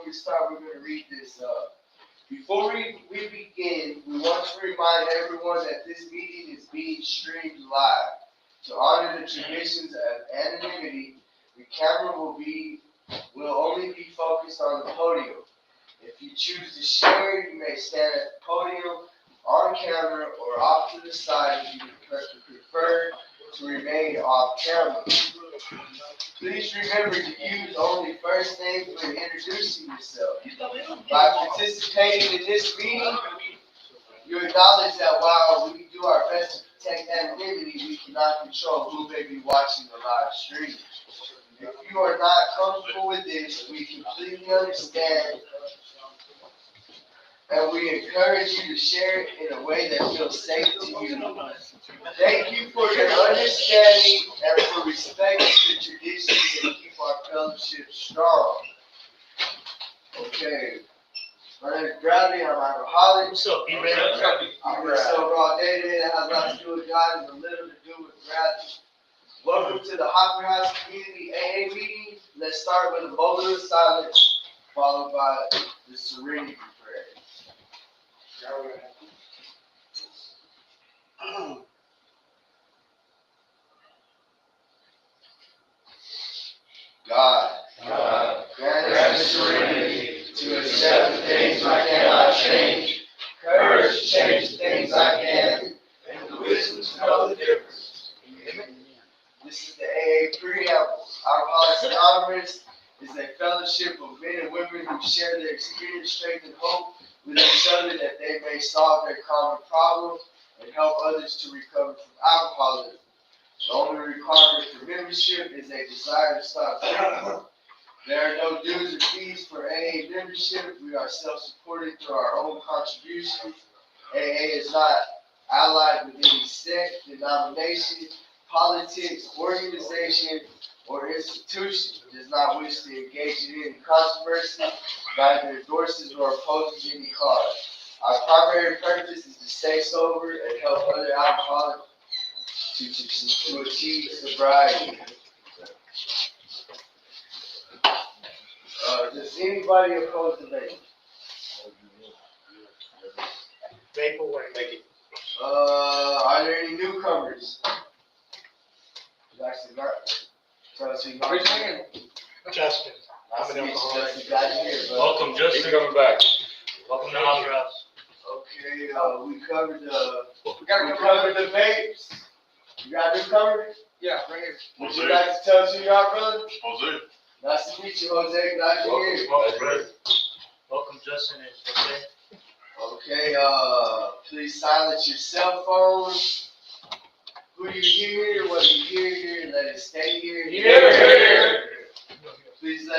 we start, we're going to read this. Before we begin, we want to remind everyone that this meeting is being streamed live. To honor the traditions of anonymity, the camera will only be focused on the podium. If you choose to share, you may stand at the podium, on camera, or off to the side if you prefer to remain off camera. Please remember to use only first names when introducing yourself. By participating in this meeting, you acknowledge that while we do our best to protect anonymity, we cannot control who may be watching the live stream. If you are not comfortable with this, we completely understand, and we encourage you to share it in a way that feels safe to you. Thank you for your understanding and for respecting the traditions that keep our fellowship strong. Okay. My name is Bradley. I'm an alcoholic. What's up, I've been sober all day today. That has a lot to do with God and a little to do with Bradley. Welcome to the Hopper House Community AA meeting. Let's start with a moment of silence, followed by the serenity prayer. God, grant us serenity to accept the things I cannot change, courage to change the things I can, and the wisdom to know the difference. This is the AA preamble. Alcoholics Anonymous is a fellowship of men and women who share their experience, strength, and hope with each other that they may solve their common problems and help others to recover from alcoholism. The only requirement for membership is a desire to stop drinking. There are no dues or fees for AA membership. We are self-supported through our own contributions. AA is not allied with any sect, denomination, politics, organization, or institution. It does not wish to engage in any controversy, neither endorses nor opposes any cause. Our primary purpose is to stay sober and help other alcoholics to achieve sobriety. Does anybody oppose the vape? Vape away. Are there any newcomers? Actually, not. Raise your hand. Justin. Nice to meet you, Justin. Glad you're here, bro. Welcome, Justin. He's coming back. Welcome to Hopper House. Okay, we covered the vapes. You got a newcomer? Yeah, right here. Would you like to tell us who you are, brother? Jose. Nice to meet you, Jose. Glad you're here. Welcome, Justin and Jose. Okay, please silence your cell phone. Who you hear, what you hear here, let it stay here. Here. Please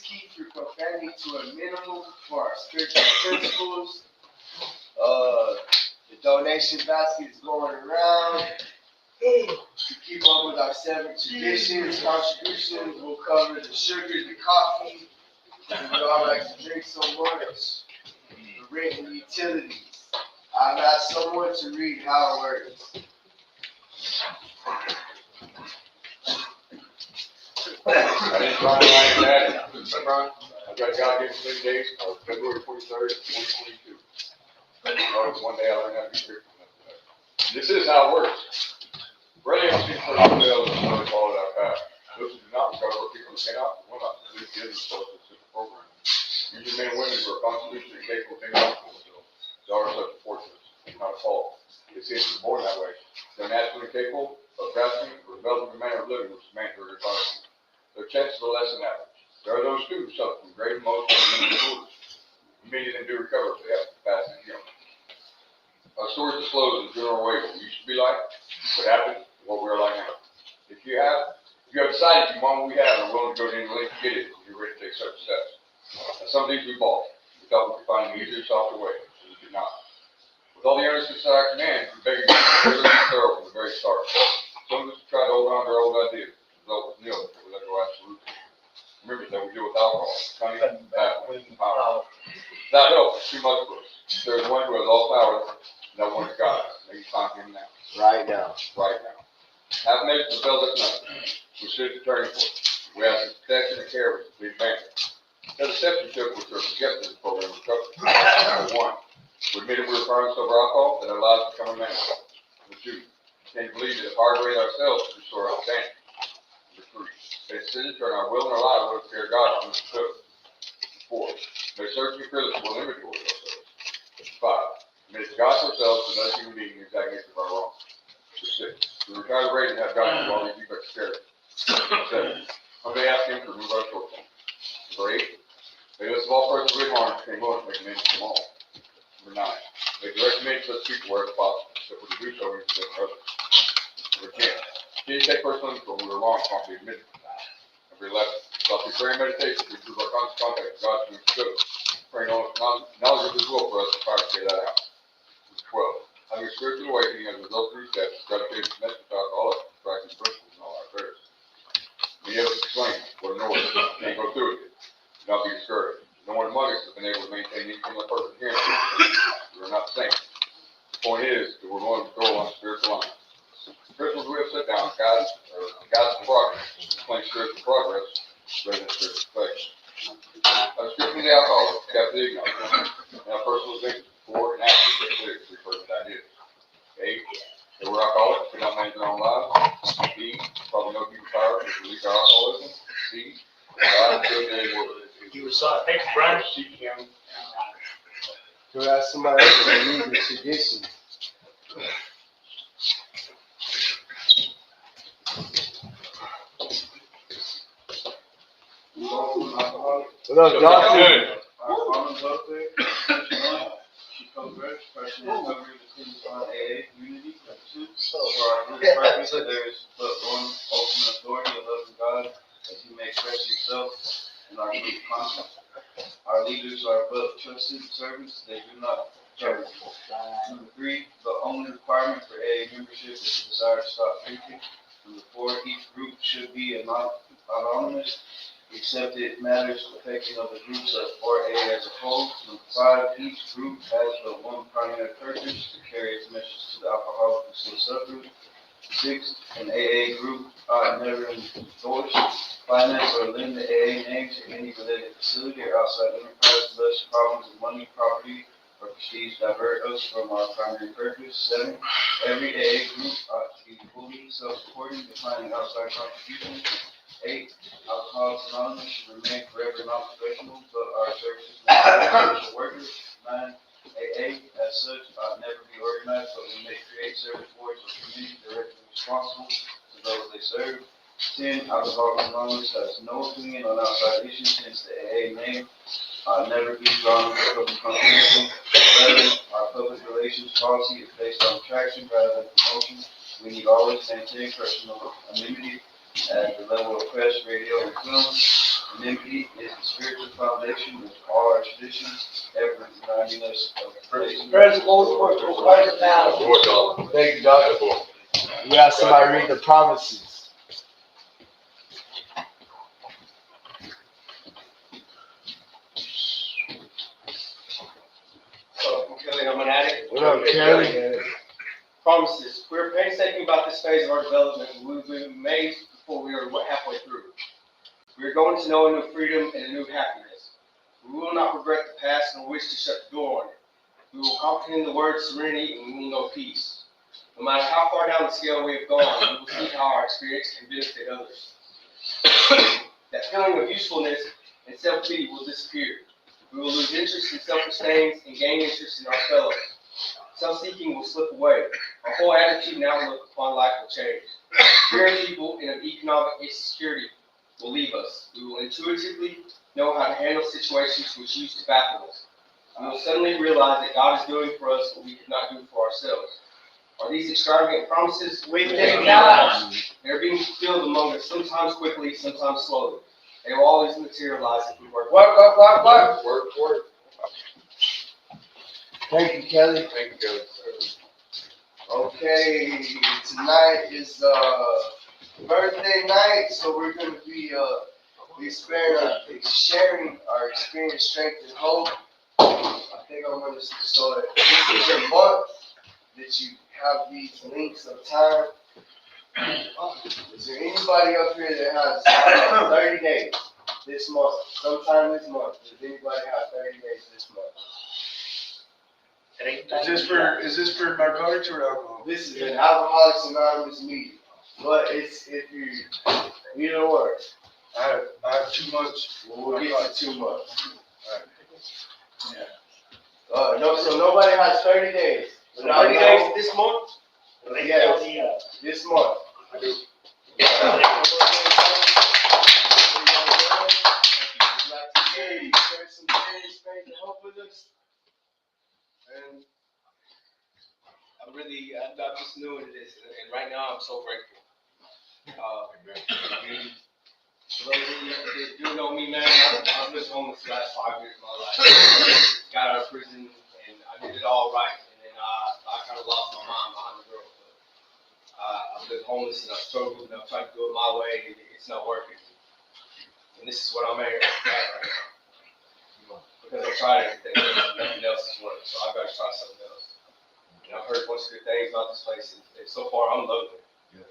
keep your profanity to a minimum for our spiritual principles. The donation basket is going around. To keep up with our 7 traditions, contributions, we'll cover the sugar, the coffee, and we all like to drink so much. The rent and utilities. I've asked someone to read how it works. I didn't find it like that. I've got God given 3 days, February 23rd, 2022. One day I learned how to be grateful. This is how it works. Really, I'm speaking for the sales and really follow that path. Those who do not recover, people who cannot, will not really give themselves to the program. Usually men and women who are constitutionally capable of being helpful themselves. Daughters such a fortune, not a fault. They seem to be born that way. They're naturally capable of grasping or developing a manner of living which is mandatory requirement. Their chances are less than average. There are those who suffer from great emotional and mental disorders. Immediately do recover if they have the capacity to heal. Our stories disclose the general way what we used to be like, what happened, and what we're like now. If you have decided you want what we have and are willing to go to any length to get it, you're ready to take certain steps. And some of these we bought. We thought we could find an easier, softer way, but we did not. With all the earnestness at our command, we beg you to really be thorough from the very start. Some of us tried to hold on to our old ideas. The result was nil until we let go absolutely. Remember that we deal with alcohol, cunning, battling, and power. Without help, it's too much for us. There is one who has all power, no one is God. May you find him now. Right now. Right now. Half measures fulfilled us nothing. We stood at the turning point. We ask the protection and care of the big banker. Now, the steps we took was to get this program recovery. Number one, we admitted we were firing over alcohol that our lives become a mess. Number two, can't believe that if hard rate ourselves to restore our standing. Number three, made a decision to turn our will and our lives over to fear God from the truth. Four, made search and critical inventory of ourselves. Five, made it God to ourselves and another human being the exact nature of our wrong. Number six, we retired the rate and have God to do all these defects charity. Seven, humbly ask Him to remove our shortcomings. Number eight, may us of all persons we harm came willing to make amends to them all. Number nine, make direct amends to such people wherever possible, except for to do so in the name of others. Number 10, continue to take personal inventory when we were wrong, promptly admit it. Number 11, stop through prayer and meditation to improve our constant contact with God through His good. Praying on knowledge of His will for us to try to get that out. Number 12, having a spiritual awakening as a result of these steps, God created a message about all of us, practicing principles in all our prayers. Many of us explain what an order, can't go through it. Do not be discouraged. No one among us has been able to maintain anything like perfect hearing. We are not the same. The point is that we're going to go on spiritual lines. The principles we have set down guide progress, explain spiritual progress rather than spiritual perfection. A description of the alcoholic, kept the ignorant, and our personal things before and after the clear three pertinent ideas. A, they were alcoholics, could not manage their own lives. B, probably no deeper power to release our alcoholism. C, God could they were. You were sorry. Thank you, Brian. Seek Him. To ask somebody else to read the tradition. What up, Johnson? Good. Our common welfare, section 1, she covers personal recovery within the AA community. 2, for our group purpose, there is but one ultimate authority, the love of God, that He may express Himself in our group concept. Our leaders are but trusted servants, they do not serve. Number 3, the only requirement for AA membership is the desire to stop drinking. Number 4, each group should be anonymous, except it matters affecting other groups or AA as a whole. Number 5, each group has but one primary purpose, to carry its message to the alcoholic and suicide group. 6, an AA group never endorse, finance, or lend the AA name to any related facility or outside enterprise unless problems of money, property, or prestige divert us from our primary purpose. 7, every AA group ought to be fully self-supporting, declining outside contributions. 8, Alcoholics Anonymous should remain forever non-professional, but our services may be essential workers. 9, AA, as such, never be organized, but we may create service boards or committees directly responsible to those they serve. 10, Alcoholics Anonymous has no opinion on outside issues, hence the AA name never be drawn into public conversation. 11, our public relations policy is based on attraction rather than promotion. We need always maintain personal anonymity at the level of press, radio, and film. Anonymity is the spiritual foundation of all our traditions, ever reminding us of the Principles for quite a now. Thank you, Doctor. We got somebody read the promises. So, I'm Kelly, I'm an addict. What up, Kelly? Promises. We were painstaking about this phase of our development, and we've been amazed before we were halfway through. We are going to know a new freedom and a new happiness. We will not regret the past nor wish to shut the door on it. We will comprehend the word serenity and we will know peace. No matter how far down the scale we have gone, we will see how our experience can benefit others. That feeling of usefulness and self-pity will disappear. We will lose interest in selfish things and gain interest in our fellows. Self-seeking will slip away. Our whole attitude and outlook upon life will change. Fear of evil and of economic insecurity will leave us. We will intuitively know how to handle situations which used to baffle us. We will suddenly realize that God is doing for us what we could not do for ourselves. Are these extravagant promises? We think not. They are being fulfilled among us, sometimes quickly, sometimes slowly. They will always materialize if we work. Work. Thank you, Kelly. Thank you, Kelly. Okay, tonight is birthday night, so we're going to be sharing our experience, strength, and hope. I think I'm going to start. This is your month that you have these links of time. Is there anybody up here that has 30 days? this month, sometime this month. Does anybody have 30 days this month? It ain't Is this for narcotics or alcohol? This is an Alcoholics Anonymous meeting, but it's if you either or. I have 2 months. We'll get to 2 months. No, so nobody has 30 days. 30 days this month? Yeah, this month. I do. Share some serious faith and hope with us. And I'm just new into this, and right now I'm so grateful. For those of you that do know me, man, I've been homeless the last 5 years of my life. Got out of prison, and I did it all right, and then I kind of lost my mind behind the girl. I've been homeless, and I've struggled, and I've tried to do it my way, and it's not working. And this is what I'm at right now. Because I tried everything, and nothing else has worked, so I've got to try something else. And I've heard a bunch of good things about this place, and so far I'm loving it.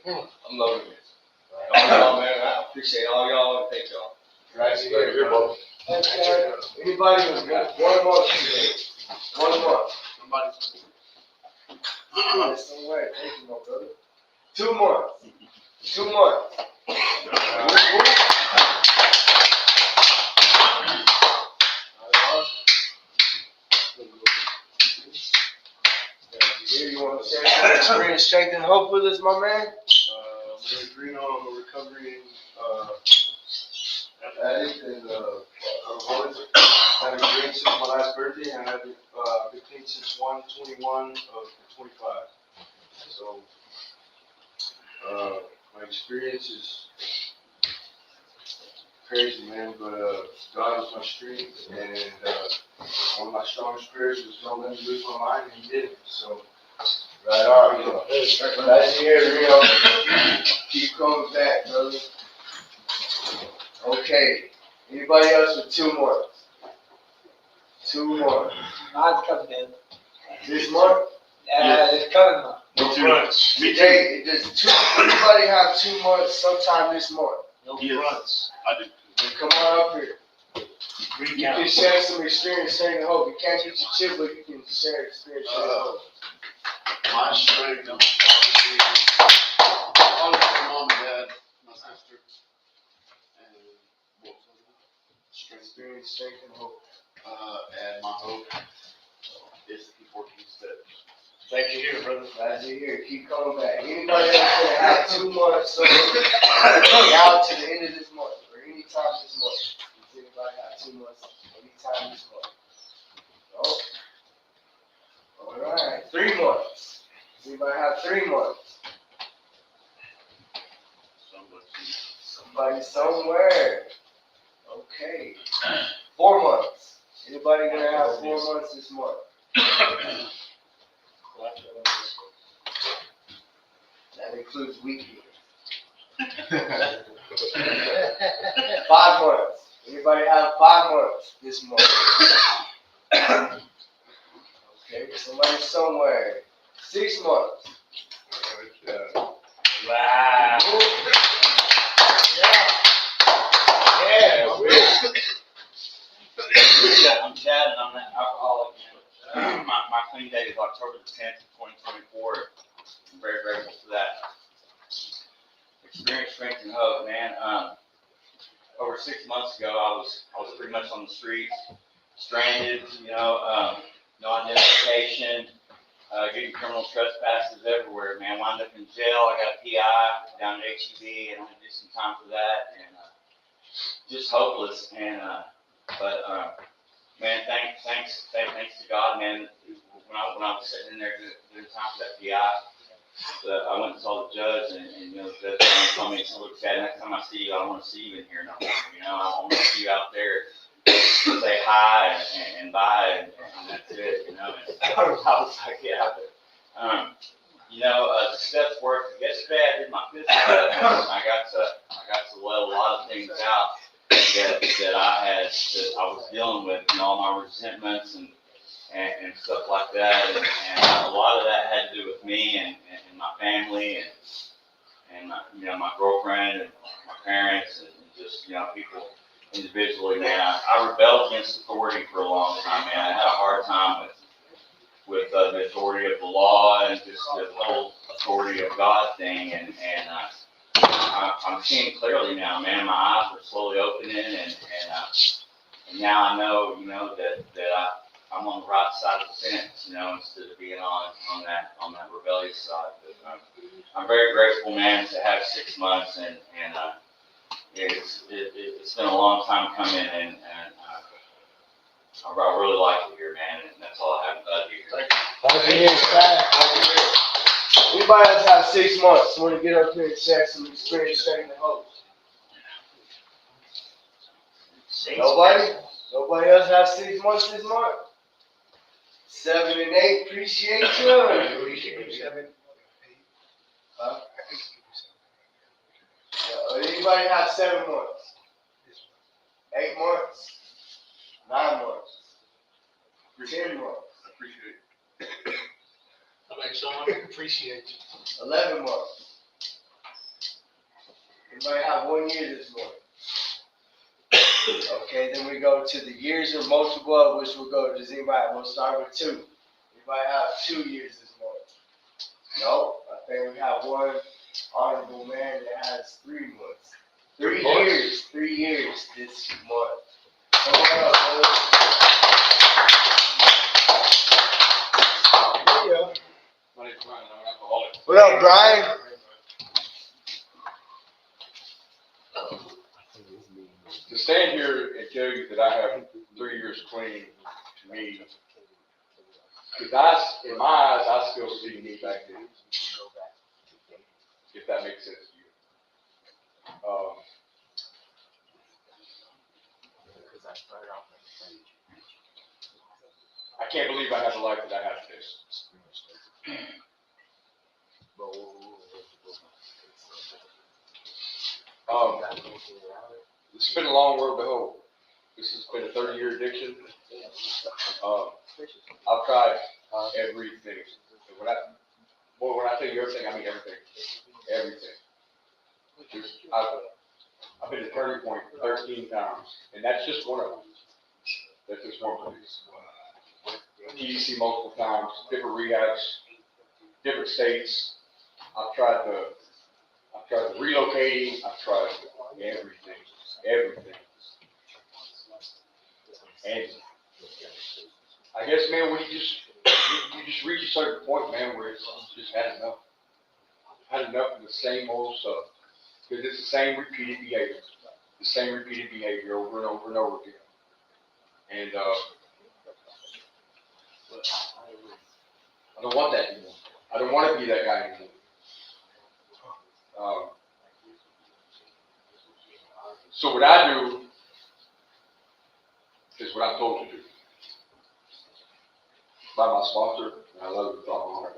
I'm loving it. All y'all, man, I appreciate all y'all, and thank y'all. Right, you're welcome. anybody with 1 month today? 1 month. Somewhere, thank you, my brother. 2 months. 2 months. You want to share some experience, strength, and hope with us, my man? I'm a recovering Addict and alcoholic. I've been drinking since my last birthday, and I've been clean since 1/21 of 25. So, my experience is crazy, man, but God is my strength, and one of my strongest prayers was don't let me lose my mind, and He did it. So, right on. Nice to hear, Rio. Keep coming back, brother. Okay. Anybody else with 2 months? 2 months. Mine's coming in. This month? It's coming month. No fronts. Hey, anybody have 2 months sometime this month? No fronts. I do. Then come on up here. You can Recount. share some experience, sharing the hope. You can't get your chip, but you can share experience, sharing the hope. My strength comes from all of my mom and dad, my sister, and what was that? Experience, strength, and hope. And my hope is to keep working steps. Glad you're here, brother. Glad you're here. Keep coming back. Anybody else gonna have 2 months so now to the end of this month or any time this month? Does anybody have 2 months anytime this month? No? All right. 3 months. Does anybody have 3 months? Somebody somewhere. Okay. 4 months. Anybody gonna have 4 months this month? That includes weekly. 5 months. Anybody have 5 months this month? Okay, somebody somewhere. 6 months. Wow. I'm Chad, and I'm an alcoholic. My clean date is October the 10th, 2024. I'm very grateful for that. Experience, strength, and hope, man. Over 6 months ago, I was pretty much on the streets, stranded, no identification, getting criminal trespasses everywhere, man. Wound up in jail. I got a PI down at HHCC, and I had to do some time for that, and just hopeless. And man, thanks to God, man. When I was sitting in there doing time for that PI, I went and saw the judge, and the judge told me, "Look, Chad, next time I see you, I don't want to see you in here no more. I want to see you out there, say hi and bye, and that's it. And I was like, yeah, but the steps worked. Yesterday I did my fifth step. I got to let a lot of things out that I was dealing with, all my resentments and stuff like that, and a lot of that had to do with me and my family and my girlfriend and my parents and just people individually, man. I rebelled against authority for a long time, man. I had a hard time with the authority of the law and just the whole authority of God thing. And I'm seeing clearly now, man. My eyes are slowly opening, and now I know, that I'm on the right side of the fence, instead of being on that rebellious side. But I'm very grateful, man, to have 6 months, and it's been a long time coming, and I really like it here, man, and that's all I have. Glad to be here. Anybody else have 6 months want to get up here and share some experience sharing the host? Nobody? Nobody else have 6 months this month? 7 and 8, appreciate you. Huh? Anybody have 7 months? 8 months? 9 months? 10 months? Appreciate I like someone appreciate you. 11 months? Anybody have 1 year this month? Okay, then we go to the years or multiple of which we'll go. Does anybody, we'll start with 2. Anybody have 2 years this month? No, I think we have one honorable man that has 3 months. 3 years, 3 years this month. Come on up, brother. My name's Brian, I'm an alcoholic. What up, Brian? To stand here and tell you that I have 3 years clean, to me, because in my eyes, I still see me back then. If that makes sense to you. I can't believe I have the life that I have today. It's been a long road to hoe. This has been a 30-year addiction. I've tried everything. When I tell you everything, I mean everything. Everything. I've been to Turning Point 13 times, and that's just one of them. That's just one place. EDC multiple times, different rehabs, different states. I've tried the relocating. I've tried everything. And I guess, man, when you just reach a certain point, man, where it's just had enough. Had enough of the same old stuff. Because it's the same repeated behavior. The same repeated behavior over and over and over again. And I don't want that anymore. I don't want to be that guy anymore. So what I do is what I'm told to do. By my sponsor, and I love it with all my heart,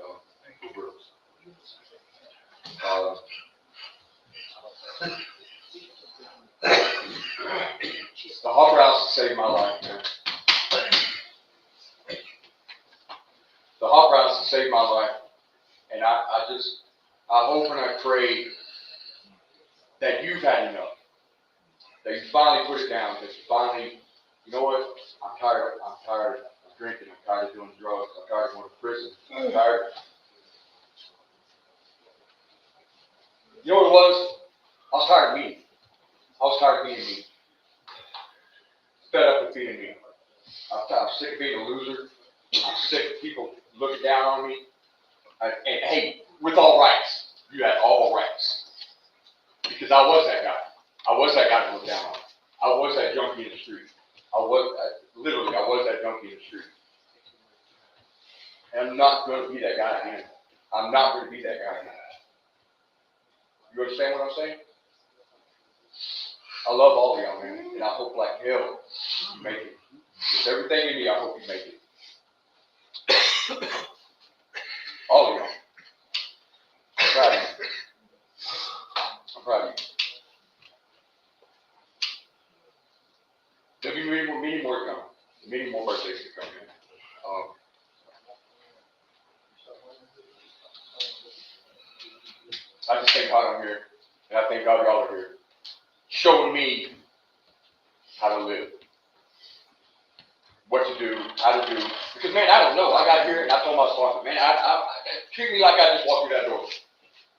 the Hopper House has saved my life, man. The Hopper House has saved my life, and I hope and I pray that you've had enough, that you finally put it down, that you finally, you know what, I'm tired of drinking, I'm tired of doing drugs, I'm tired of going to prison, I'm tired. You know what it was? I was tired of me. I was tired of being me. Fed up with being me. I'm sick of being a loser. I'm sick of people looking down on me. And hey, with all rights, you had all rights. Because I was that guy. I was that guy to look down on. I was that junkie in the street. I was that junkie in the street. And I'm not going to be that guy again. I'm not going to be that guy again. You understand what I'm saying? I love all of y'all, man, and I hope like hell you make it. With everything in me, I hope you make it. All of y'all. I'm proud of you. I'm proud of you. There'll be many more to come. Many more birthdays to come, man. I just thank God I'm here, and I thank God y'all are here. Showing me how to live, what to do, how to do. Because man, I don't know. I got here and I told my sponsor, man, I treat me like I just walked through that door.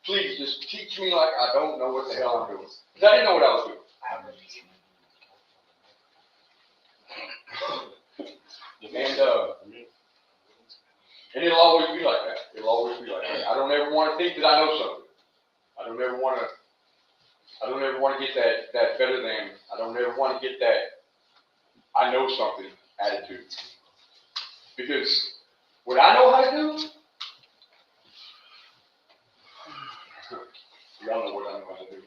Please just teach me like I don't know what the hell I'm doing. Because I didn't know what I was doing. And it'll always be like that. It'll always be like that. I don't ever want to think that I know something. I don't ever want to get that better than. I don't ever want to get that I know something attitude. Because what I know how to do, y'all know what I know how to do.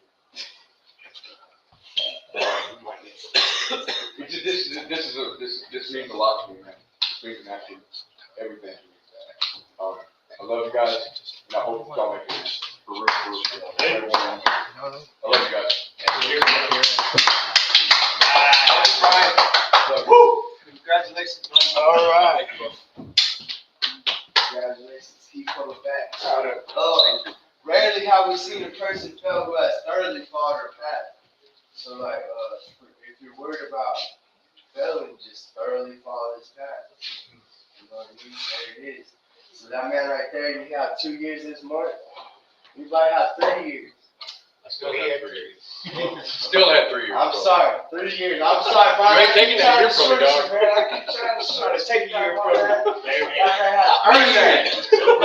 This means a lot to me, man. This means actually everything to me. I love you guys, and I hope y'all make it for everyone. I love you guys. Woo! Congratulations. All right. Congratulations. Keep coming back. Rarely have we seen a person fail who has thoroughly followed her path. So if you're worried about failing, just thoroughly follow his path. You know what I mean? There it is. So that man right there, you got 2 years this month. You might have 3 years. I still have 3 years. Still have 3 years. I'm sorry, 3 years. I'm sorry, bro. You ain't taking that year from me, dog. I keep trying to take a year from you. I earned that.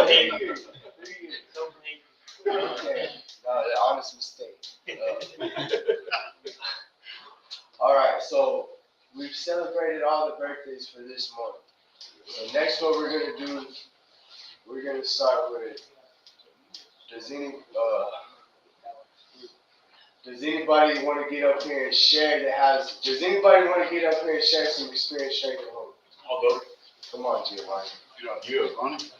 3 years. 3 years. Okay. No, the honest mistake. All right, so we've celebrated all the birthdays for this month. So next, what we're gonna do, we're gonna start with. Does anybody want to get up here and share Does anybody want to get up here and share some experience straight from home? I'll go. Come on, Giovanni. Giovanni.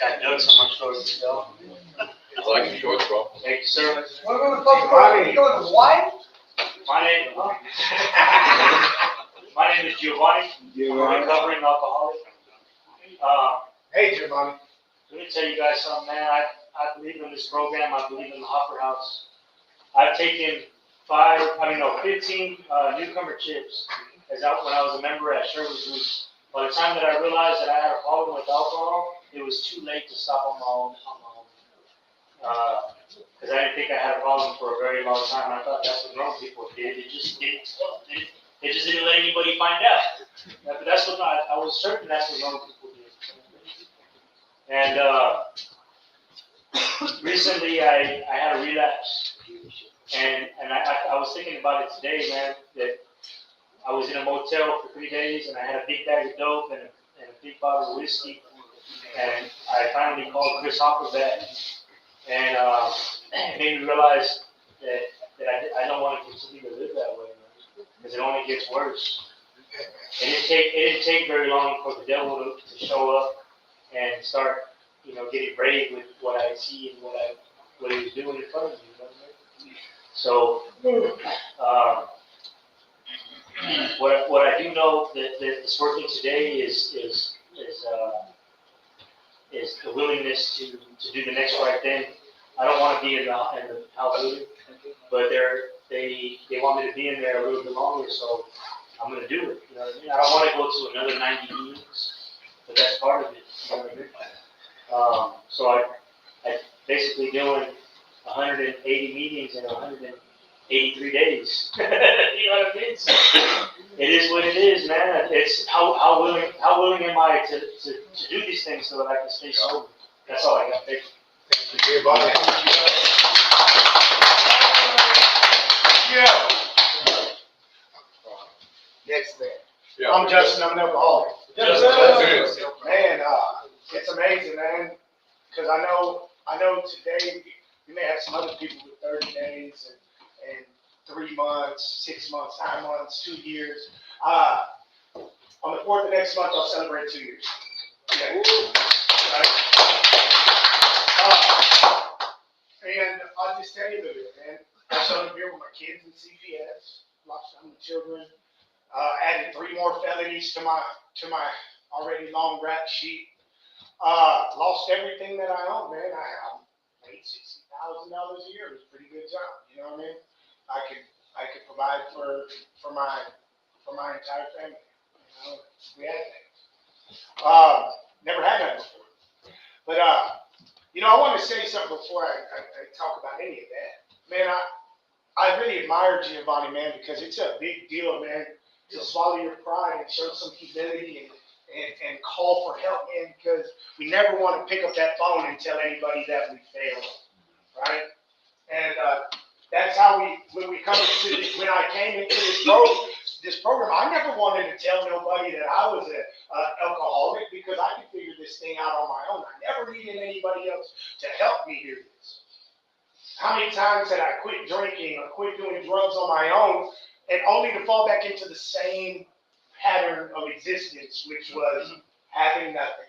Got Doug so much stories to tell. I like the shorts, bro. Thank you, sir. What the fuck are you going to Hawaii? My name is Giovanni. I'm a recovering alcoholic. Hey, Giovanni. Let me tell you guys something, man. I believe in this program. I believe in the Hopper House. I've taken 15 newcomer chips when I was a member at Sherwood Group. By the time that I realized that I had a problem with alcohol, it was too late to stop on my own. Because I didn't think I had a problem for a very long time. I thought that's what grown people did. They just didn't let anybody find out. But that's what I was certain that's what grown people did. And recently I had a relapse, and I was thinking about it today, man. That I was in a motel for 3 days, and I had a big bag of dope and a big bottle of whiskey, and I finally called Chris Hopper back. And it made me realize that I don't want to continue to live that way, man, because it only gets worse. It didn't take very long for the devil to show up and start, getting brave with what I see and what he was doing in front of me. You know what I mean? So, what I do know that's working today is the willingness to do the next right thing. I don't want to be in the house with it, but they want me to be in there a little bit longer, so I'm going to do it. You know what I mean? I don't want to go to another 90 meetings, but that's part of it. You know what I mean? So I basically doing 180 meetings in 183 days. You know what I mean? So it is what it is, man. It's how willing am I to do these things so that I can stay sober. That's all I got. Thank you. Thank you, Giovanni. Next man. Yeah. I'm Justin. I'm an alcoholic. Justin. Man, it's amazing, man. Because I know today you may have some other people with 30 days and 3 months, 6 months, 9 months, 2 years. On the 4th of next month, I'll celebrate 2 years. Yeah. Right? And I'll just tell you a little bit, man. I started here with my kids in CPS, lost some of the children, added 3 more felonies to my already long rap sheet. Lost everything that I own, man. I made $60,000 $1,000 a year was a pretty good job. You know what I mean? I could provide for my entire family. You know, we had that. Never had that before. But you know, I want to say something before I talk about any of that. Man, I really admire Giovanni, man, because it's a big deal, man, to swallow your pride and show some humility and call for help, man, because we never want to pick up that phone and tell anybody that we failed, right? And that's how when I came into this program, I never wanted to tell nobody that I was an alcoholic because I could figure this thing out on my own. I never needed anybody else to help me do this. How many times had I quit drinking or quit doing drugs on my own and only to fall back into the same pattern of existence, which was having nothing,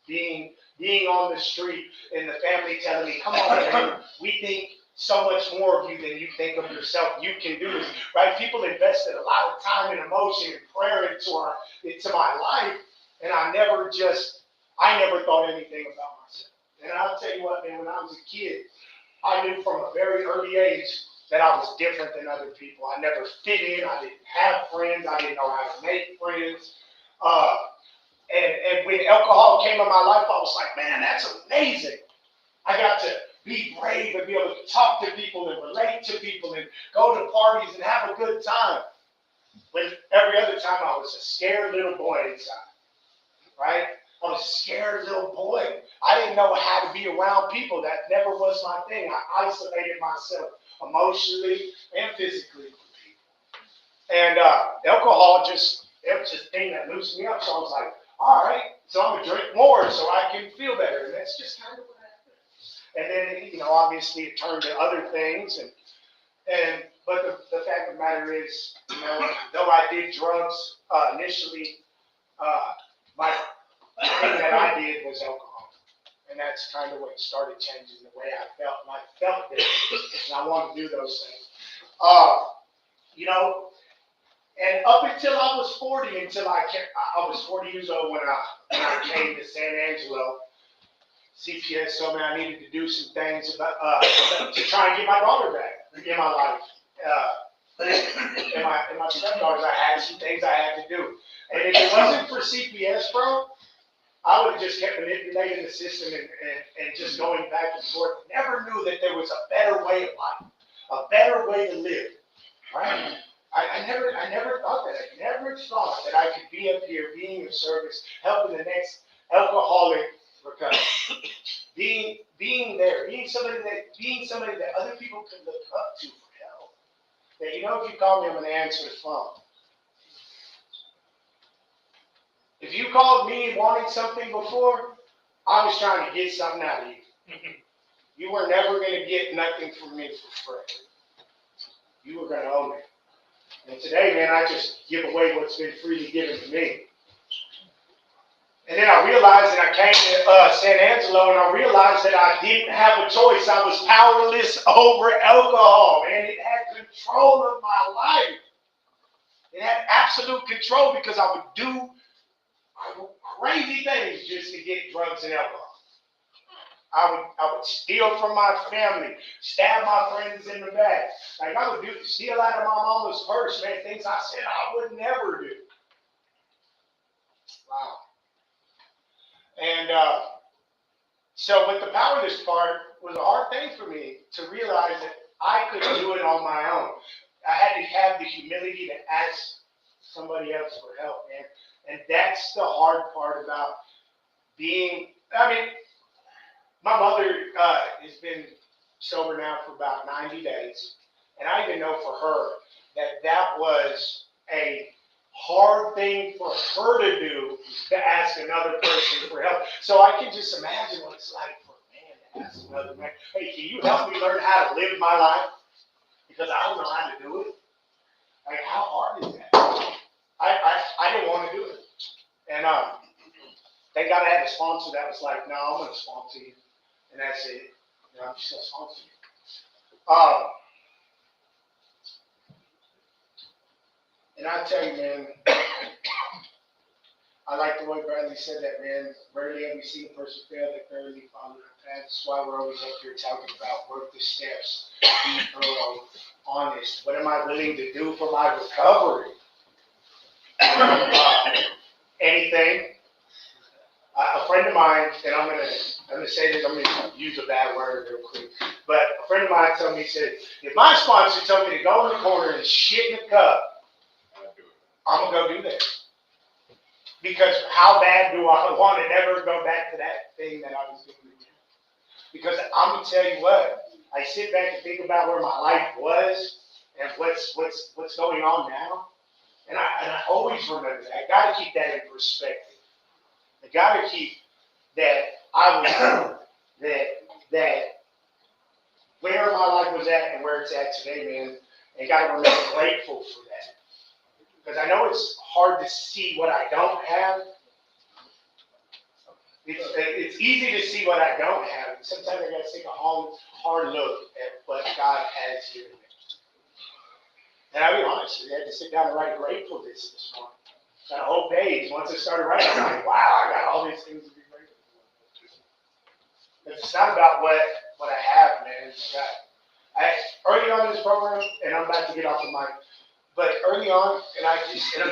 being on the street and the family telling me, come on, man, we think so much more of you than you think of yourself. You can do this, right? People invested a lot of time and emotion and prayer into my life, and I never thought anything about myself. And I'll tell you what, man, when I was a kid, I knew from a very early age that I was different than other people. I never fit in. I didn't have friends. I didn't know how to make friends. And when alcohol came in my life, I was like, man, that's amazing. I got to be brave and be able to talk to people and relate to people and go to parties and have a good time. When every other time I was a scared little boy inside, right? I was a scared little boy. I didn't know how to be around people. That never was my thing. I isolated myself emotionally and physically from people. And alcohol it was just a thing that loosened me up. So I was like, all right, so I'm going to drink more so I can feel better. And that's just kind of what happened. And then, you know, obviously it turned to other things. But the fact of the matter is, you know, though I did drugs initially, the thing that I did was alcohol. And that's kind of what started changing the way I felt. And I felt different. And I wanted to do those things. You know, and up until I was 40, I was 40 years old when I came to San Angelo, CPS told me I needed to do some things to try and get my daughter back in my life. And my stepdaughters, I had some things I had to do. And if it wasn't for CPS, bro, I would have just kept manipulating the system and just going back and forth. Never knew that there was a better way of life, a better way to live, right? I never thought that. I never thought that I could be up here being of service, helping the next alcoholic recover. Being there, being somebody that other people can look up to for help. That, you know, if you call me, I'm going to answer the phone. If you called me wanting something before, I was trying to get something out of you. You were never going to get nothing from me for free. You were going to owe me. And today, man, I just give away what's been freely given to me. And then I realized that I came to San Angelo, and I realized that I didn't have a choice. I was powerless over alcohol, man. It had control of my life. It had absolute control because I would do crazy things just to get drugs and alcohol. I would steal from my family, stab my friends in the back. Like I would steal out of my mama's purse, man, things I said I would never do. Wow. And so with the powerless part was a hard thing for me to realize that I couldn't do it on my own. I had to have the humility to ask somebody else for help, man. And that's the hard part about my mother has been sober now for about 90 days. And I even know for her that was a hard thing for her to do, to ask another person for help. So I can just imagine what it's like for a man to ask another man, hey, can you help me learn how to live my life? Because I don't know how to do it. Like, how hard is that? I didn't want to do it. And thank God I had a sponsor that was like, no, I'm going to sponsor you. And that's it. You know, I'm just going to sponsor you. And I tell you, man, I like the way Bradley said that, man. Rarely have we seen a person fail that thoroughly followed our path. That's why we're always up here talking about work the steps, be thorough, honest. What am I willing to do for my recovery? Anything. A friend of mine, and I'm gonna say this, I'm gonna use a bad word real quick, but a friend of mine told me, he said, if my sponsor told me to go in the corner and shit in the cup, I'm gonna go do that. Because how bad do I want to never go back to that thing that I was doing again? Because I'm gonna tell you what, I sit back and think about where my life was and what's going on now, and I always remember that. I gotta keep that in perspective. I gotta keep that I was that where my life was at and where it's at today, man, and gotta remain grateful for that. Because I know it's hard to see what I don't have. It's easy to see what I don't have. Sometimes I gotta take a hard look at what God has given me. And I'll be honest, I had to sit down and write gratefulness this morning. Got a whole page. Once I started writing, I'm like, wow, I got all these things to be grateful for. It's not about what I have, man. Early on in this program, and I'm about to get off the mic, but early on, and I'm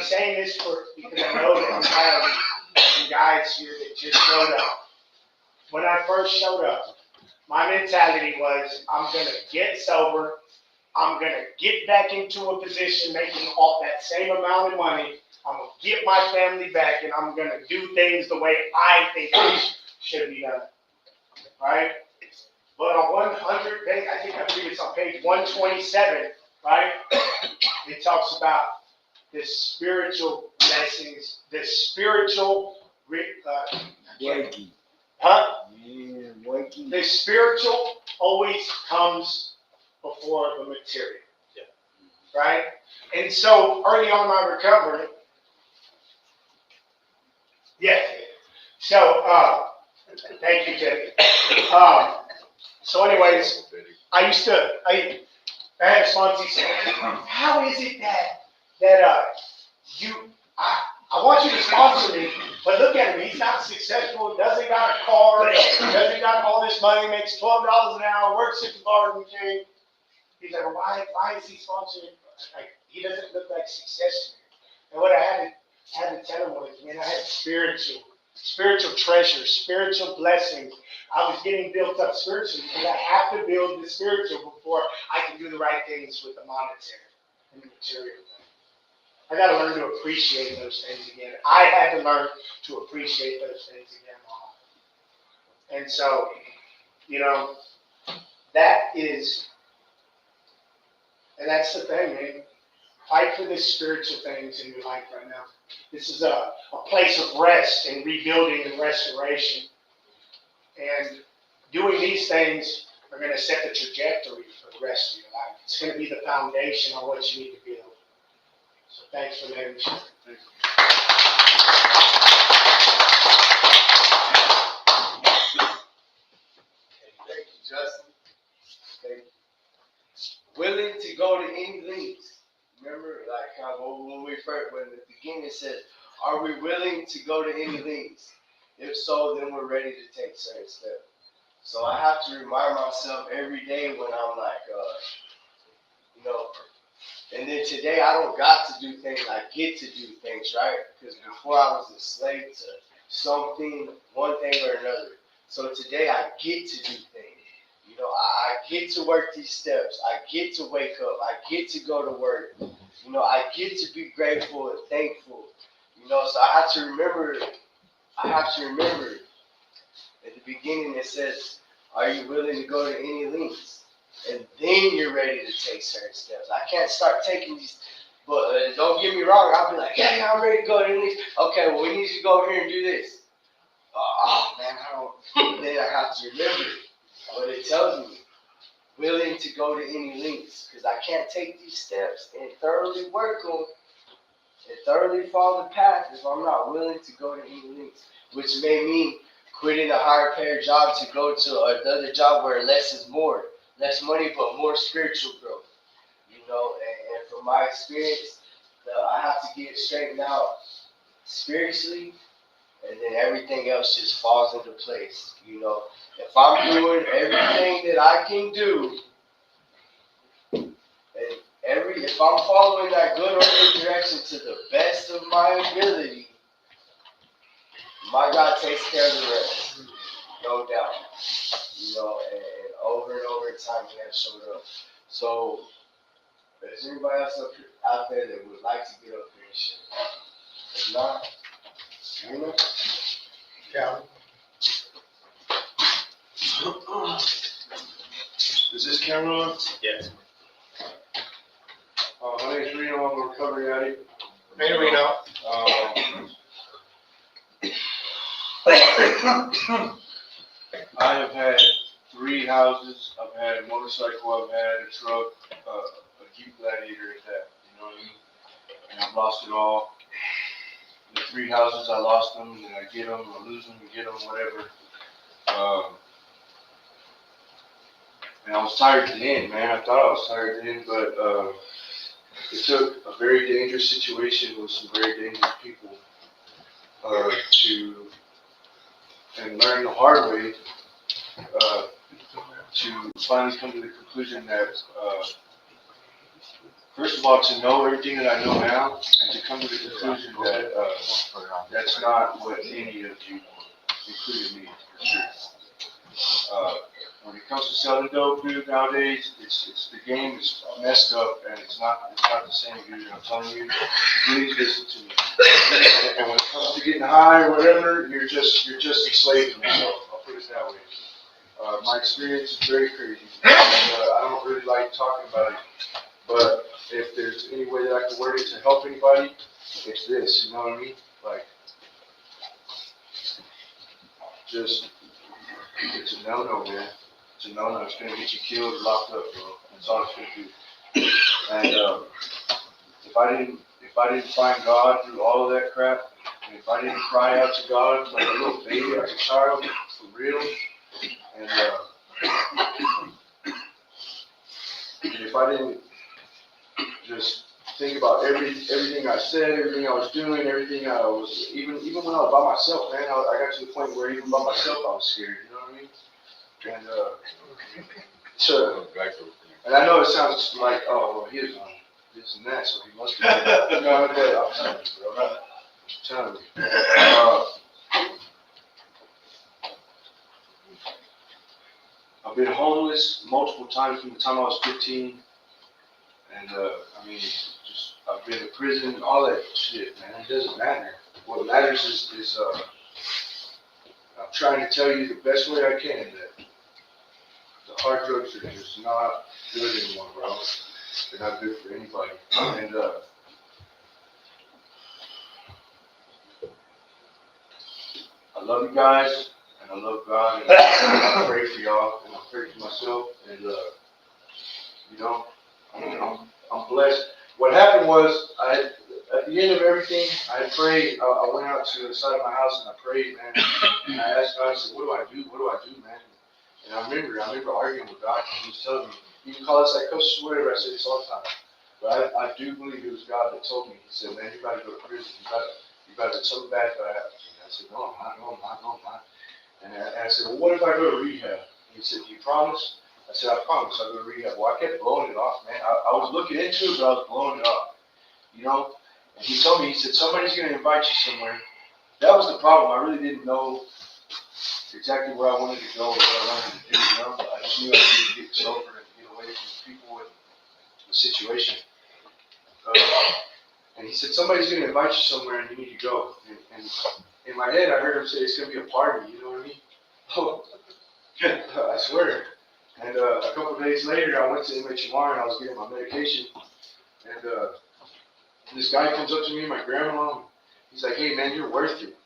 saying this because I know that we have some guys here that just showed up. When I first showed up, my mentality was, I'm gonna get sober, I'm gonna get back into a position making all that same amount of money. I'm gonna get my family back, and I'm gonna do things the way I think it should be done. Right? But on 100 page, I think I believe it's on page 127, right? It talks about the spiritual blessings, the spiritual, the spiritual always comes before the material. Yeah. Right? And so early on in my recovery, yeah. So, thank you, Teddy. So anyways, I had a sponsor say, how is it that I want you to sponsor me, but look at him, he's not successful, doesn't got a car, doesn't got all this money, makes $12 an hour, works at the bar and chain. He's like, well, why is he sponsoring? Like, he doesn't look like success to me. And what I had to tell him was, man, I had spiritual treasure, spiritual blessings. I was getting built up spiritually because I have to build the spiritual before I can do the right things with the monetary and the material thing. I got to learn to appreciate those things again. I had to learn to appreciate those things again. And so, that's the thing, man. Fight for the spiritual things in your life right now. This is a place of rest and rebuilding and restoration. And doing these things are going to set the trajectory for the rest of your life. It's going to be the foundation on what you need to build. So thanks for letting me share. Thank you, Justin. Thank you. Willing to go to any lengths. Remember, like when the beginning said, are we willing to go to any lengths? If so, then we're ready to take certain steps. So I have to remind myself every day when I'm like, and then today I don't got to do things, I get to do things, right? Because before I was a slave to something, one thing or another. So today I get to do things. I get to work these steps. I get to wake up. I get to go to work. I get to be grateful and thankful. So I have to remember at the beginning it says, are you willing to go to any lengths? And then you're ready to take certain steps. I can't start taking these, but don't get me wrong, I'll be like, yeah, I'm ready to go to any lengths. Okay, well, we need to go over here and do this. Oh, man, I don't. Then I have to remember what it tells me. Willing to go to any lengths. Because I can't take these steps and thoroughly work on and thoroughly follow the path if I'm not willing to go to any lengths. Which may mean quitting a higher paid job to go to another job where less is more. Less money, but more spiritual growth. And from my experience, I have to get it straightened out spiritually, and then everything else just falls into place. You know, if I'm doing everything that I can do, and if I'm following that good orderly direction to the best of my ability, my God takes care of the rest, no doubt. You know, and over in time, He has showed up. So, is there anybody else out there that would like to get up here and share? If not, you know. Is this camera on? Yes. My name's Reno, I'm a recovery addict. Hey, Reno. I have had 3 houses, I've had a motorcycle, I've had a truck, a Jeep Gladiator at that, you know what I mean? And I've lost it all. The 3 houses, I lost them, and I get them, I lose them, and get them, whatever. And I was tired at the end, man. I thought I was tired at the end, but it took a very dangerous situation with some very dangerous people to, and learn the hard way, to finally come to the conclusion that, first of all, to know everything that I know now, and to come to the conclusion that that's not what any of you, including me, for sure. When it comes to selling dope, dude, nowadays, it's the game is messed up, and it's not the same, dude. I'm telling you, please listen to me. And when it comes to getting high or whatever, you're just enslaving yourself. I'll put it that way. My experience is very crazy. And, I don't really like talking about it, but if there's any way that I can word it to help anybody, it's this. You know what I mean? Like, just it's a no-no, man. It's a no-no. It's gonna get you killed or locked up, bro. That's all it's gonna do. And if I didn't find God through all of that crap, and if I didn't cry out to God like a little baby, like a child, for real, and if I didn't just think about everything I said, everything I was doing, everything I was, even when I was by myself, man, I got to the point where even by myself I was scared. You know what I mean? And and I know it sounds like, oh, well, he's on this and that, so he must be. No, but I'm telling you, bro. I'm telling you. I've been homeless multiple times from the time I was 15, and I mean, just I've been to prison, all that shit, man. It doesn't matter. What matters is I'm trying to tell you the best way I can that the hard drugs are just not good anymore, bro. They're not good for anybody. And I love you guys, and I love God, and I pray for y'all, and I pray for myself, and you know, I'm blessed. What happened was, at the end of everything, I prayed. I went out to the side of my house and I prayed, man. And I asked God, I said, what do I do? What do I do, man? And I remember arguing with God. He was telling me, you can call us psychosis or whatever. I said this all the time. But I do believe it was God that told me. He said, man, you got to go to prison. You got to, something bad got to happen to you. I said, no, I'm not. And I said, well, what if I go to rehab? He said, do you promise? I said, I promise I'll go to rehab. Well, I kept blowing it off, man. I was looking into it, but I was blowing it off. You know? And he told me, he said, somebody's going to invite you somewhere. That was the problem. I really didn't know exactly where I wanted to go or what I wanted to do, you know? I just knew I needed to get sober and get away from the people and the situation. And he said, somebody's going to invite you somewhere and you need to go. And in my head, I heard him say, it's going to be a party, you know what I mean? Oh, I swear. And a couple of days later, I went to MHMR and I was getting my medication. And this guy comes up to me, my grandma, and he's like, hey man, you're worth it.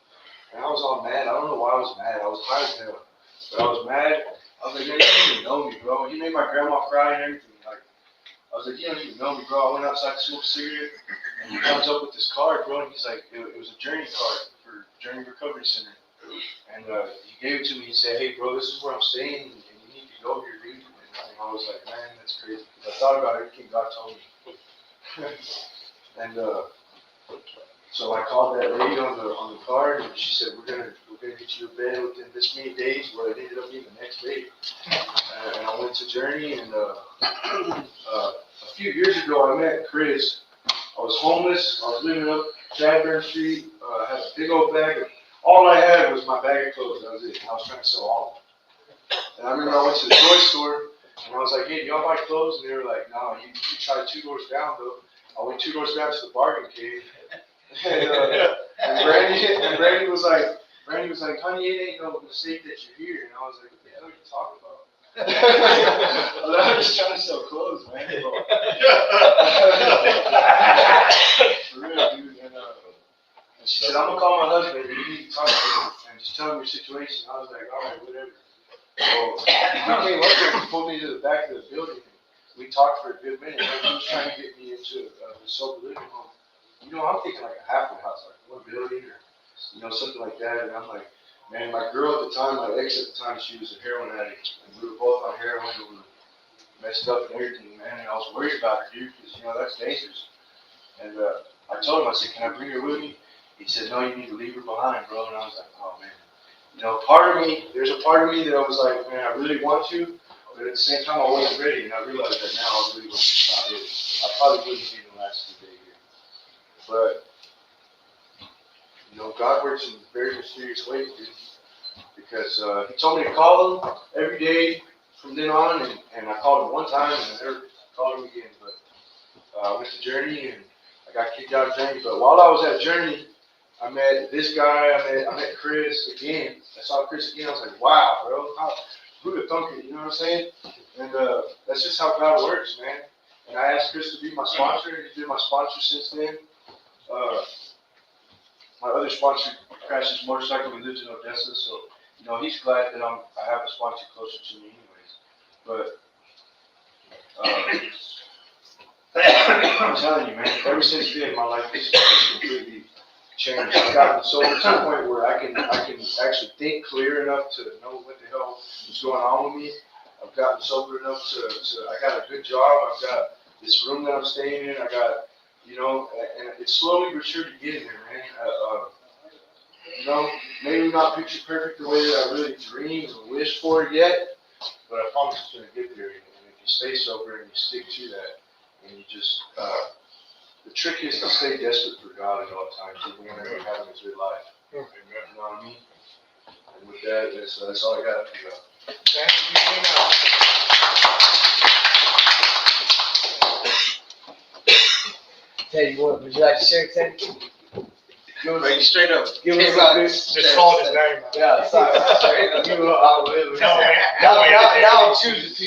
And I was all mad. I don't know why I was mad. I was high as hell. But I was mad. I was like, man, you don't even know me, bro. He made my grandma cry and everything. Like, I was like, you don't even know me, bro. I went outside to smoke a cigarette, and he comes up with this card, bro, and he's like, it was a Journey card for Journey Recovery Center. And he gave it to me. He said, hey, bro, this is where I'm staying, and you need to go here, dude. And I was like, man, that's crazy. Because I thought about everything God told me. And So I called that lady on the card, and she said, we're gonna get you a bed within this many days. Well, it ended up being the next day. And I went to Journey, and a few years ago, I met Chris. I was homeless. I was living up Chadburn Street. I had a big old bag of, all I had was my bag of clothes. That was it. I was trying to sell all of them. And I remember I went to the toy store, and I was like, hey, do y'all buy clothes? And they were like, no, you try 2 doors down, though. I went 2 doors down to the bargain cave. And Brandy was like, honey, it ain't no mistake that you're here. And I was like, what the hell are you talking about? I'm just trying to sell clothes, man. For real, dude. And she said, I'm gonna call my husband. You need to talk to him and just tell him your situation. I was like, all right, whatever. So he came up there and pulled me to the back of the building. We talked for a good minute. And he was trying to get me into the sober living home. You know, I'm thinking like a halfway house, like 1 building or, something like that. And I'm like, man, my girl at the time, my ex at the time, she was a heroin addict. And we were both on heroin and we were messed up and everything, man. And I was worried about her, dude, because, that's dangerous. And I told him, I said, can I bring her with me? He said, no, you need to leave her behind, bro. And I was like, oh, man. There's a part of me that I was like, man, I really want to. But at the same time, I wasn't ready. And I realized that now I really wasn't not ready. I probably wouldn't even last 2 days here. But, God works in very mysterious ways, dude. Because he told me to call him every day from then on, and I called him one time, and I never called him again. But I went to Journey, and I got kicked out of Journey. But while I was at Journey, I met this guy. I met Chris again. I saw Chris again. I was like, wow, bro, who'd have thunk it? You know what I'm saying? And that's just how God works, man. And I asked Chris to be my sponsor, and he's been my sponsor since then. My other sponsor crashed his motorcycle. He lives in Odessa, so he's glad that I have a sponsor closer to me, anyways. But I'm telling you, man, ever since then, my life has completely changed. I've gotten so to the point where I can actually think clear enough to know what the hell is going on with me. I've gotten sober enough to I got a good job. I've got this room that I'm staying in. I got, and it's slowly but surely getting there, man. Maybe not picture perfect the way that I really dream and wish for it yet, but I promise it's going to get there. And if you stay sober and you stick to that, and you just, the trick is to stay desperate for God at all times, even when you're having a good life. You know what I mean? And with that, that's all I got to do. Thank you, Teddy, would you like to share, Teddy? Right, straight up. Give us a Just call his name. Yeah, sorry. Give us now I'm choosing to.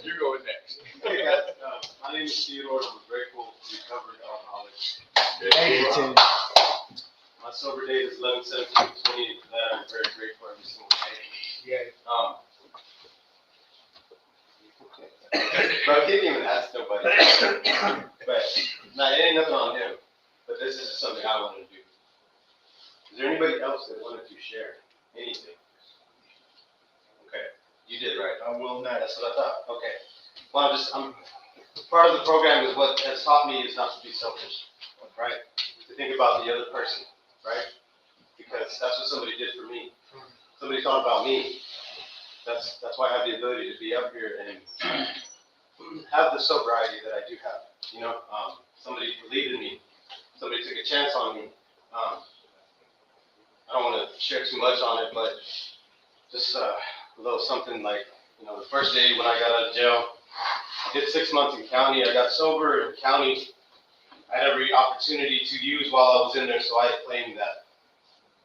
You're going next. Hey guys, my name is Theodore. I'm a grateful recovered alcoholic. Thank you, Teddy. My sober date is 11/17/20. That I'm very grateful every single day. Yeah. But I can't even ask nobody. But it ain't nothing on him. But this is just something I wanted to do. Is there anybody else that wanted to share anything? Okay, you did right. I will not. That's what I thought. Okay. Well, I'm part of the program is what has taught me is not to be selfish, right? To think about the other person, right? Because that's what somebody did for me. Somebody thought about me. That's why I have the ability to be up here and have the sobriety that I do have. Somebody believed in me. Somebody took a chance on me. I don't want to share too much on it, but just a little something like, the first day when I got out of jail, I did 6 months in county. I got sober in county. I had every opportunity to use while I was in there, so I claimed that.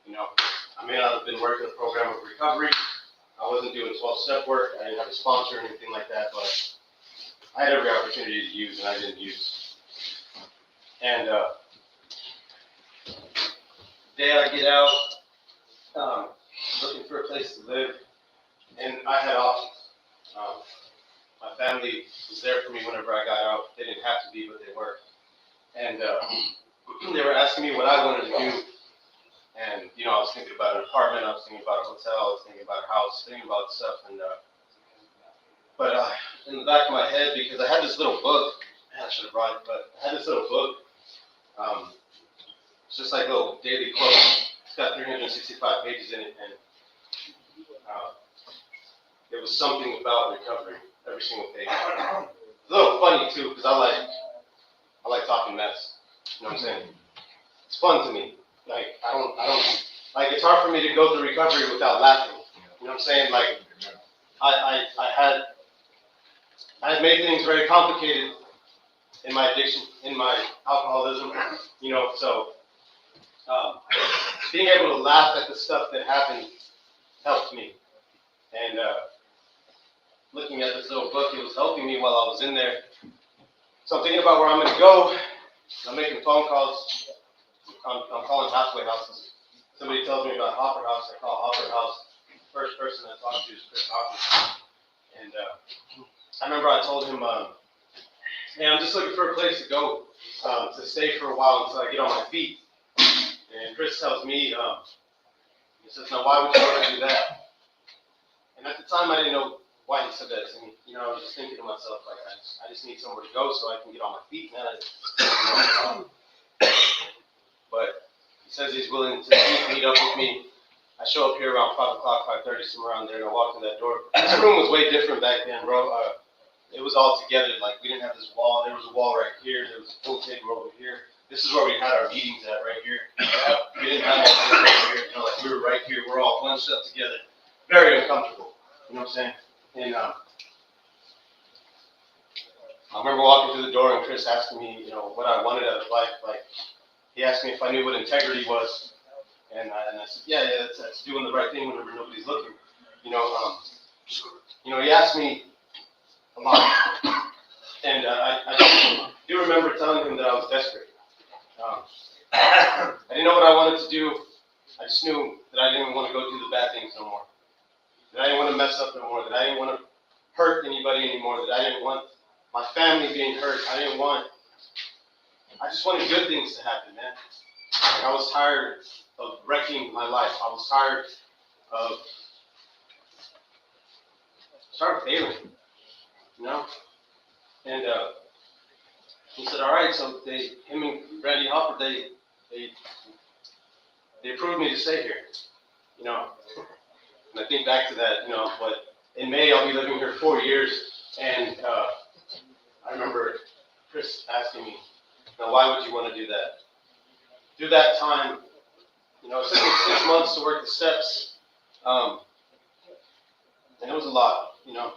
I may not have been working a program of recovery. I wasn't doing 12-step work. I didn't have a sponsor or anything like that, but I had every opportunity to use, and I didn't use. And the day I get out, looking for a place to live, and I had options. My family was there for me whenever I got out. They didn't have to be, but they were. And they were asking me what I wanted to do. And, I was thinking about an apartment, I was thinking about a hotel, I was thinking about a house, thinking about stuff. And but in the back of my head, because I had this little book, man, I should have brought it, but I had this little book It's just like a little daily quote. It's got 365 pages in it, and it was something about recovery every single page. It's a little funny too, because I like talking mess. You know what I'm saying? It's fun to me. Like I don't like. It's hard for me to go through recovery without laughing. You know what I'm saying? Like I had made things very complicated in my addiction, in my alcoholism. You know, so being able to laugh at the stuff that happened helped me. And looking at this little book, it was helping me while I was in there. So I'm thinking about where I'm going to go. I'm making phone calls. I'm calling halfway houses. Somebody tells me about Hopper House. I call Hopper House. The first person I talked to is Chris Hopper. And I remember I told him, hey, I'm just looking for a place to go to stay for a while until I get on my feet. And Chris tells me, he says, now why would you want to do that? And at the time I didn't know why he said that to me. You know, I was just thinking to myself, like, I just need somewhere to go so I can get on my feet, man. But he says he's willing to meet up with me. I show up here around 5 o'clock, 5:30, somewhere around there, and I walk through that door. This room was way different back then, bro. It was all together. Like, we didn't have this wall. There was a wall right here. There was a pool table over here. This is where we had our meetings at, right here. We didn't have anything over here. You know, like, we were right here. We're all bunched up together. Very uncomfortable. You know what I'm saying? And I remember walking through the door and Chris asking me, you know, what I wanted out of life. Like, he asked me if I knew what integrity was. And I said, yeah, that's doing the right thing whenever nobody's looking. You know, he asked me a lot. And I do remember telling him that I was desperate. I didn't know what I wanted to do. I just knew that I didn't want to go through the bad things no more. That I didn't want to mess up no more. That I didn't want to hurt anybody anymore. That I didn't want my family being hurt. I just wanted good things to happen, man. Like, I was tired of wrecking my life. I was tired of failing, you know? And he said, all right, so him and Randy Hopper, they approved me to stay here, you know? And I think back to that, you know, but in May I'll be living here 4 years, and I remember Chris asking me, now why would you want to do that? Through that time, you know, it took me 6 months to work the steps, and it was a lot, you know.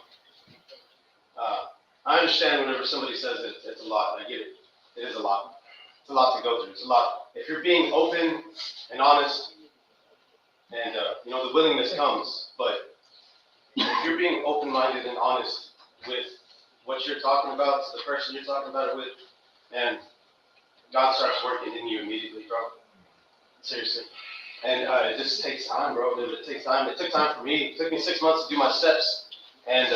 I understand whenever somebody says it's a lot. I get it. It is a lot. It's a lot to go through. It's a lot. If you're being open and honest, and you know, the willingness comes, but if you're being open-minded and honest with what you're talking about to the person you're talking about it with, and God starts working in you immediately, bro. Seriously. And it just takes time, bro. It takes time. It took time for me. It took me 6 months to do my steps, and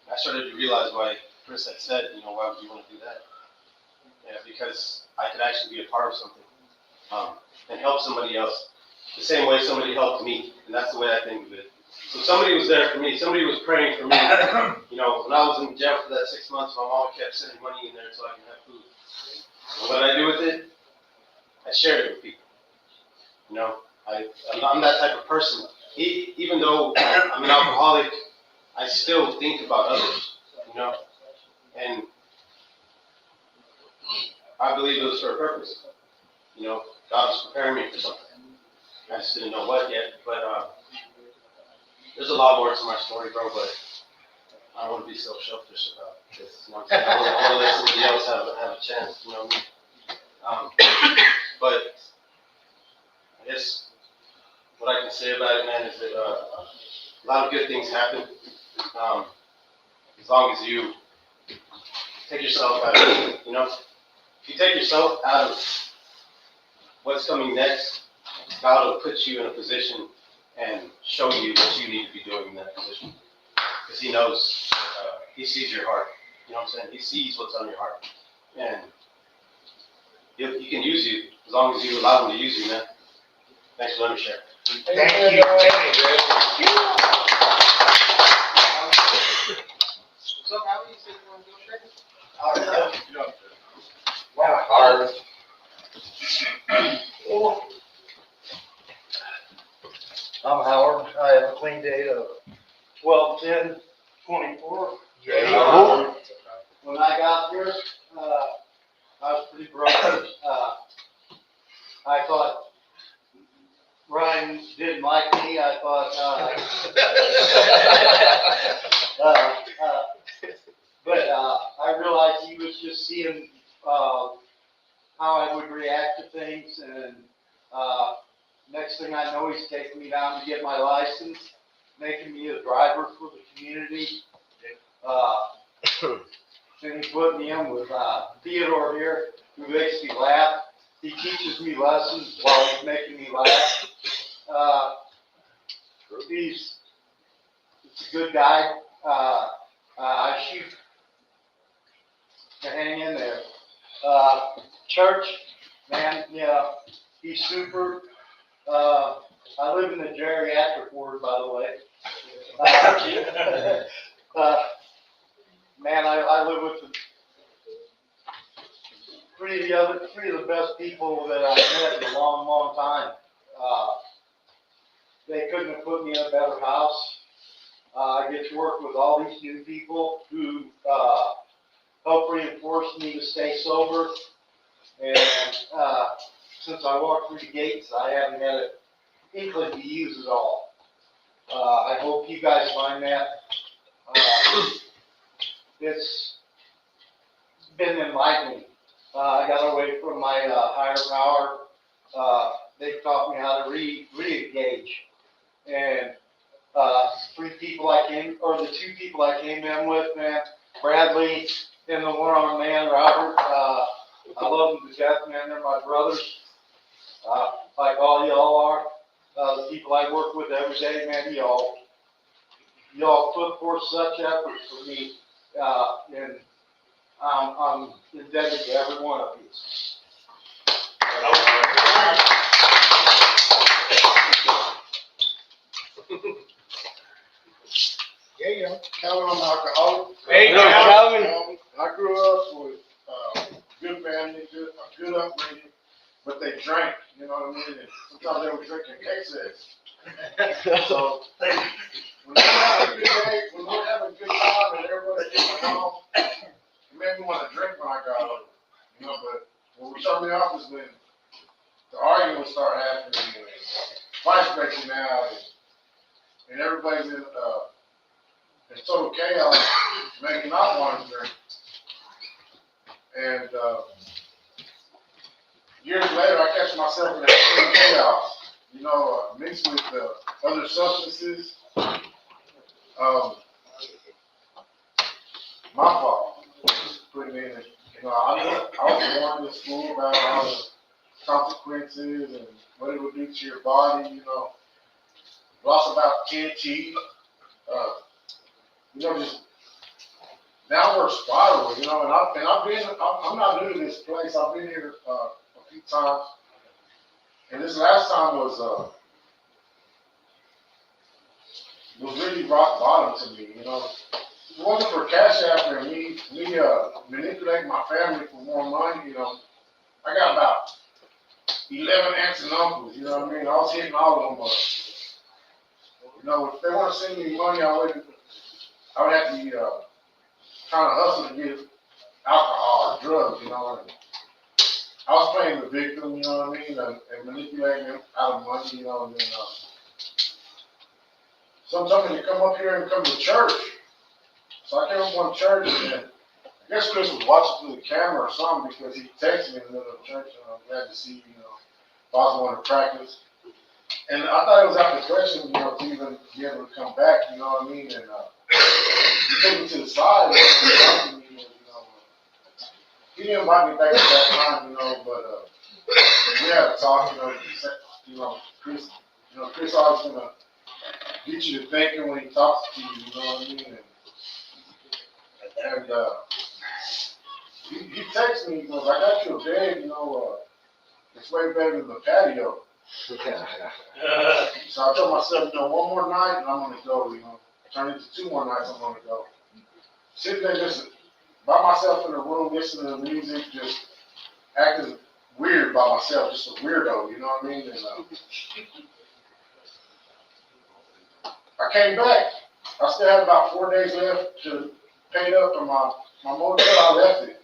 I started to realize why Chris had said, you know, why would you want to do that? Yeah, because I could actually be a part of something and help somebody else the same way somebody helped me, and that's the way I think of it. So somebody was there for me. Somebody was praying for me. You know, when I was in jail for that 6 months, my mom kept sending money in there so I can have food. And what did I do with it? I shared it with people. You know, I'm that type of person. Even though I'm an alcoholic, I still think about others, you know, and I believe it was for a purpose. You know, God was preparing me for something. I just didn't know what yet, but there's a lot more to my story, bro, but I don't want to be so selfish about this. You know what I'm saying? I want to let somebody else have a chance, you know what I mean? But I guess what I can say about it, man, is that a lot of good things happen. As long as you take yourself out of it, you know? If you take yourself out of what's coming next, God will put you in a position and show you what you need to be doing in that position. Because He knows, He sees your heart. You know what I'm saying? He sees what's on your heart. And He can use you as long as you allow Him to use you, man. Thanks for letting me share. Thank you. So how do you say you want to do it? Wow. Hard. here, I was pretty broken. I thought Ryan didn't like me. I thought, but I realized he was just seeing how I would react to things, and next thing I know, he's taking me down to get my license, making me a driver for the community. Then he put me in with Theodore here, who makes me laugh. He teaches me lessons while he's making me laugh. He's a good guy. I shoot to hang in there. Church, man, yeah, he's super. I live in the geriatric ward, by the way. Man, I live with three of the best people that I've met in a long, long time. They couldn't have put me in a better house. I get to work with all these new people who help reinforce me to stay sober. And since I walked through the gates, I haven't had an inkling to use it all. I hope you guys find that. It's been enlightening. I got away from my higher power. They taught me how to re-engage. And the two people I came in with, man, Bradley and the one-armed man, Robert, I love them to death, man. They're my brothers, like all y'all are. The people I work with every day, man, y'all put forth such effort for me, and I'm indebted to every one of you. Yeah, Calvin, I'm an alcoholic. Hey, Calvin. I grew up with good family, a good upbringing, but they drank, you know what I mean? And sometimes they were drinking K-6. So when we have a good day, when we have a good time and everybody gets along, it made me want to drink when I got older. You know, but what would turn me off is when the arguing would start happening and fights breaking out and everybody's in total chaos, made me not want to drink. And years later, I catch myself in that same chaos, you know, mixed with other substances. My fault. Putting in, you know, I was warned in school about all the consequences and what it would do to your body, you know. Lost about 10 teeth. You know, just downward spiral, you know, I'm not new to this place. I've been here a few times. And this last time was really rock bottom to me, you know. If it wasn't for Cash App and me manipulating my family for more money, you know, I got about 11 aunts and uncles, you know what I mean? I was hitting all of them up. You know, if they want to send me money, I would have to be trying to hustle to get alcohol or drugs, you know. And I was playing the victim, you know what I mean, and manipulating them out of money, you know. And then some told me to come up here and come to church. So I came up on church, and I guess Chris was watching through the camera or something because he texted me in the middle of church, and I'm glad to see you, you know, if I was going to practice. And I thought it was out of the question, you know, to even be able to come back, you know what I mean? And he took me to the side and talked to me, you know. He didn't invite me back at that time, you know, but we had a talk, you know, Chris always gonna get you to thinking when he talks to you, you know what I mean? And he texted me, he goes, I got you a bed, you know, it's way better than the patio. So I told myself, you know, one more night and I'm gonna go, you know. Turn into 2 more nights, I'm gonna go. Sitting there just by myself in the room, listening to music, just acting weird by myself, just a weirdo, you know what I mean? And I came back. I still had about 4 days left to pay up for my motel. I left it.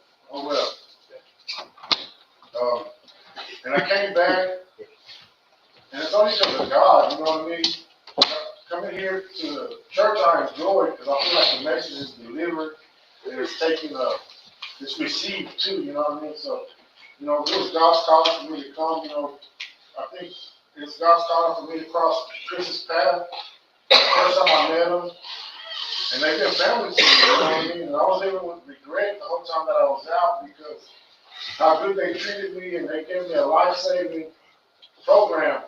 God, you know what I mean? Coming here to the church, I enjoy it because I feel like the message is delivered and it's taken up, it's received too, you know what I mean? So, you know, it was God's calling for me to come, you know, I think it's God's calling for me to cross Chris's path. The first time I met him, and they've been family to me, you know what I mean? And I was living with regret the whole time that I was out because how good they treated me and they gave me a life-saving program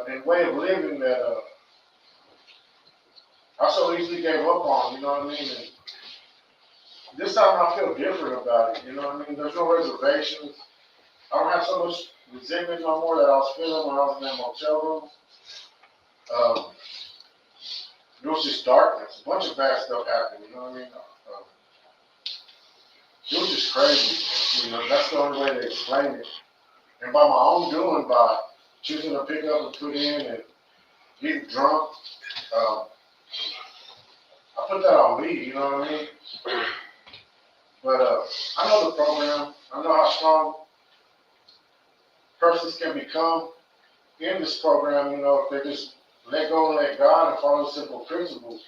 and way of living that I so easily gave up on, you know what I mean? And this time I feel different about it, you know what I mean? There's no reservations. I don't have so much resentment no more that I was feeling when I was in that motel room. It was just darkness. A bunch of bad stuff happened, you know what I mean? It was just crazy, you know, that's the only way to explain it. And by my own doing, by choosing to pick up and put in and getting drunk, I put that on me, you know what I mean? But I know the program. I know how strong persons can become in this program, you know, if they just let go and let God and follow simple principles.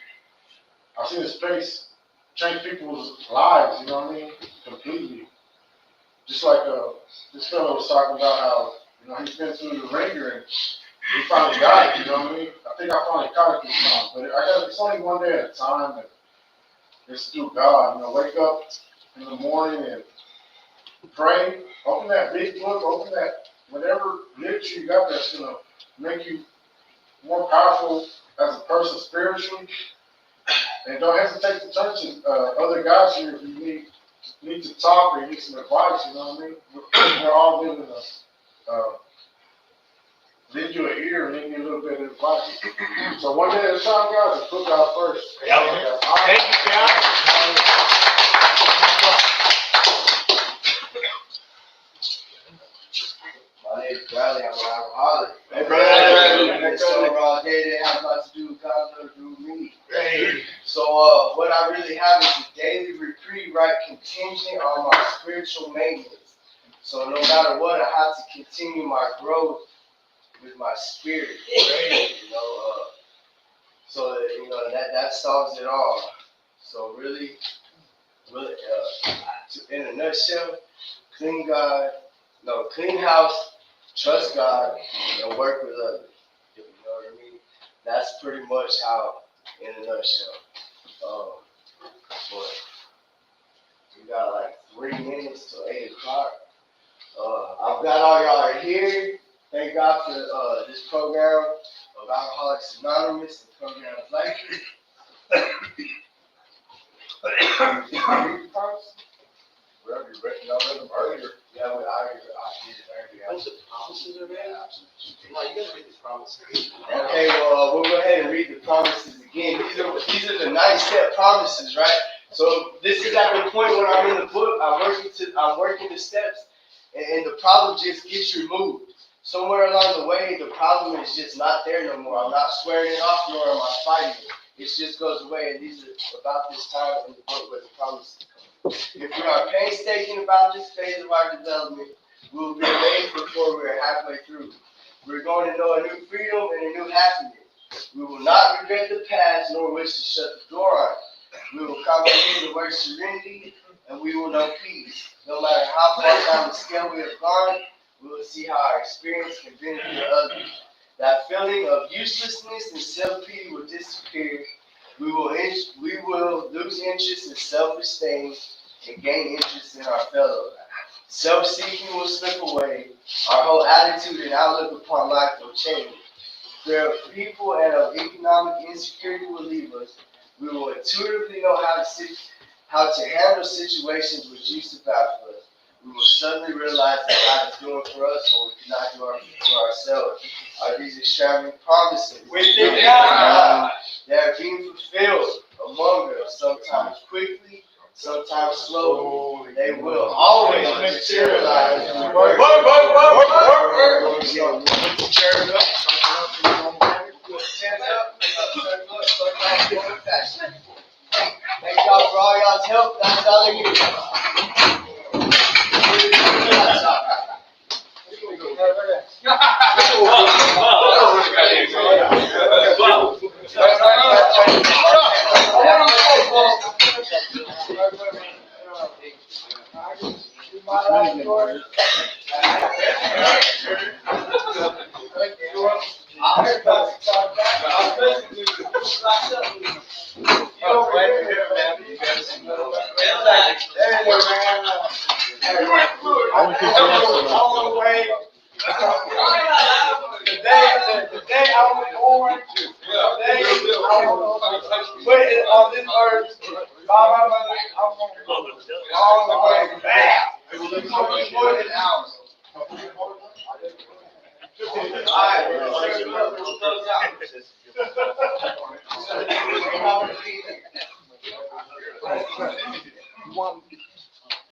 I've seen this place change people's lives, you know what I mean? Completely. Just like this fellow was talking about how, you know, he's been through the ringer and he finally got it, you know what I mean? I think I finally caught it this time, but it's only one day at a time, and it's through God, you know, wake up in the morning and pray, open that big book, open that whatever literature you got that's going to make you more powerful as a person spiritually, and don't hesitate to turn to other guys here if you need to talk or you need some advice, you know what I mean? We're all willing to lend you an ear and lend you a little bit of advice. So one day at a time, guys, and put God first. Thank you, God. My name is Bradley. I'm an alcoholic. Hey, Bradley. I've been sober all day. They have lots to do with God, nothing to do with me. Hey. So what I really have is a daily reprieve, right, contingent on my spiritual maintenance. So no matter what, I have to continue my growth with my spirit. You know, so you know that solves it all. So really, in a nutshell, clean house, trust God, and work with others. You know what I mean? That's pretty much how, in a nutshell. But we got like 3 minutes till 8 o'clock. I've got all y'all here. Thank God for this program of Alcoholics Anonymous and programs like it. Well, you read them earlier. Yeah, I did it earlier. What's the promises are made? No, you gotta read the promises. Okay, well, we'll go ahead and read the promises again. These are the 9-step promises, right? So this is at the point when I'm in the book, I'm working the steps, and the problem just gets removed. Somewhere along the way, the problem is just not there no more. I'm not swearing it off, nor am I fighting it. It just goes away, and these are about this time in the book where the promises come. If we are painstaking about this phase of our development, we will be amazed before we are halfway through. We're going to know a new freedom and a new happiness. We will not regret the past, nor wish to shut the door on it. We will comprehend the word serenity, and we will know peace. No matter how far down the scale we have gone, we will see how our experience can benefit others. That feeling of uselessness and self-pity will disappear. We will lose interest in self-esteem and gain interest in our fellows. Self-seeking will slip away. Our whole attitude and outlook upon life will change. Fear of people and of economic insecurity will leave us. We will intuitively know how to handle situations which used to baffle us. We will suddenly realize that God is doing for us what we cannot do for ourselves. Are these extravagant promises? Within God. They are being fulfilled among us, sometimes quickly, sometimes slowly. They will always materialize. Work. Thank y'all for all y'all's help. That's all I need. I heard about the top back. Oh, glad to hear it, man. You guys seem to know. Hey, man. All the way. The day I was born, the day I was put on this earth, by my mother, I'm going all the way back. You want